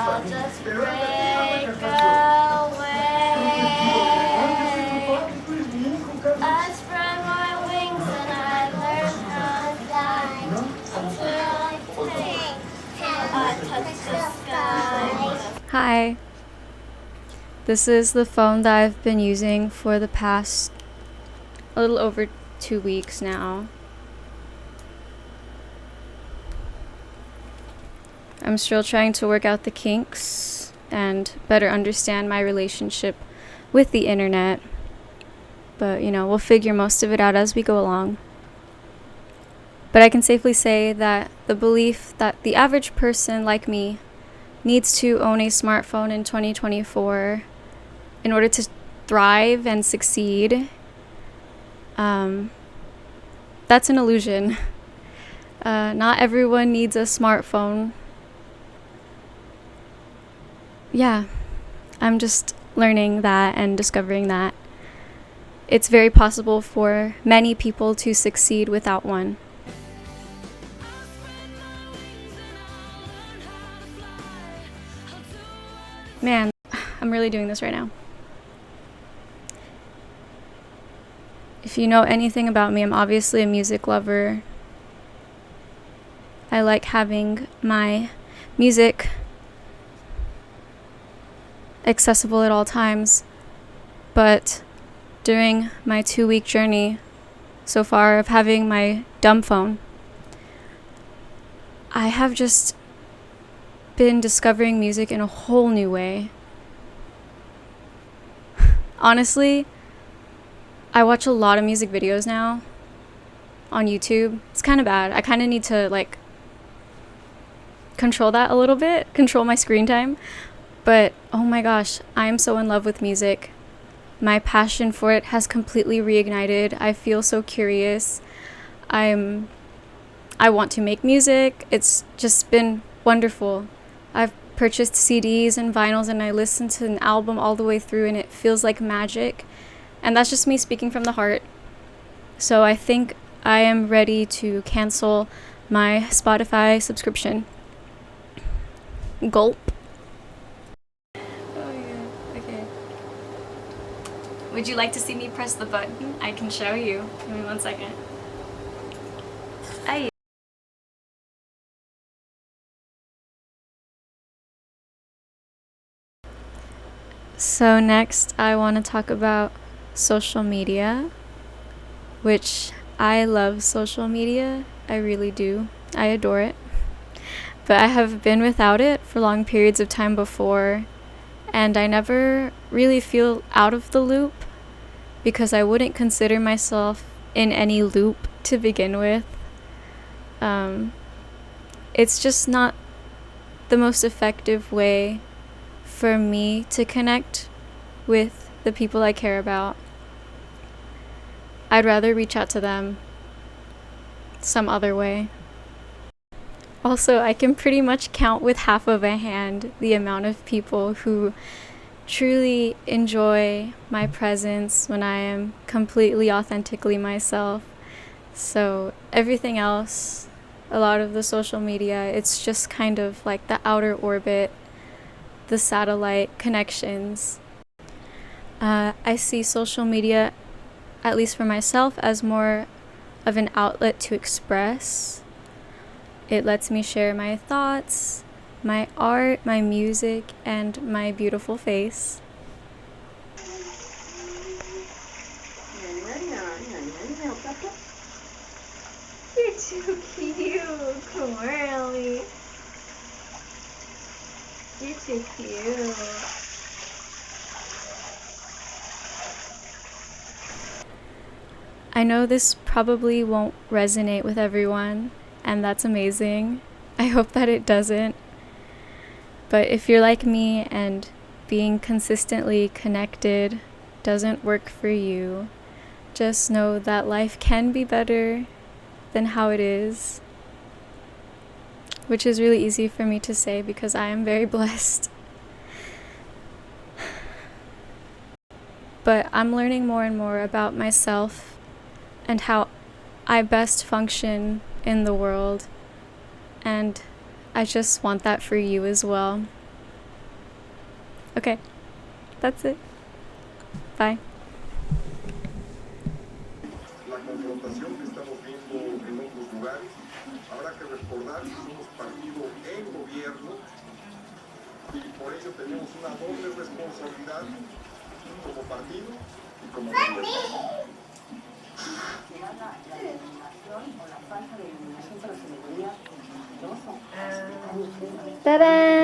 I'll just break away. I spread my wings and I learn how to fly until I touch the sky. Hi. This is the phone that I've been using for the past a little over 2 weeks now. I'm still trying to work out the kinks and better understand my relationship with the internet. But, we'll figure most of it out as we go along. But I can safely say that the belief that the average person like me needs to own a smartphone in 2024 in order to thrive and succeed, that's an illusion. Not everyone needs a smartphone. Yeah, I'm just learning that and discovering that it's very possible for many people to succeed without one. Man, I'm really doing this right now. If you know anything about me, I'm obviously a music lover. I like having my music accessible at all times, but during my 2-week journey so far of having my dumphone, I have just been discovering music in a whole new way. Honestly, I watch a lot of music videos now on YouTube. It's kind of bad. I kind of need to control that a little bit, control my screen time. But oh my gosh, I'm so in love with music. My passion for it has completely reignited. I feel so curious. I want to make music. It's just been wonderful. I've purchased CDs and vinyls and I listened to an album all the way through and it feels like magic. And that's just me speaking from the heart. So I think I am ready to cancel my Spotify subscription. Gulp. Would you like to see me press the button? I can show you. Give me 1 second. Aye. So next I want to talk about social media, which I love social media. I really do. I adore it. But I have been without it for long periods of time before, and I never really feel out of the loop because I wouldn't consider myself in any loop to begin with. It's just not the most effective way for me to connect with the people I care about. I'd rather reach out to them some other way. Also, I can pretty much count with half of a hand the amount of people who truly enjoy my presence when I am completely authentically myself. So everything else, a lot of the social media, it's just kind of like the outer orbit, the satellite connections. I see social media, at least for myself, as more of an outlet to express. It lets me share my thoughts, my art, my music, and my beautiful face. You're too cute. Come on, Ellie. You're too cute. I know this probably won't resonate with everyone, and that's amazing. I hope that it doesn't. But if you're like me and being consistently connected doesn't work for you, just know that life can be better than how it is. Which is really easy for me to say because I am very blessed. But I'm learning more and more about myself and how I best function in the world. And I just want that for you as well. Okay, that's it. Bye. La confrontación que estamos viendo en otros lugares, habrá que recordar que somos partido en gobierno y por ello tenemos una doble responsabilidad como partido y como gobierno. La eliminación o la falta de eliminación para las minorías no son. ¡Tarán!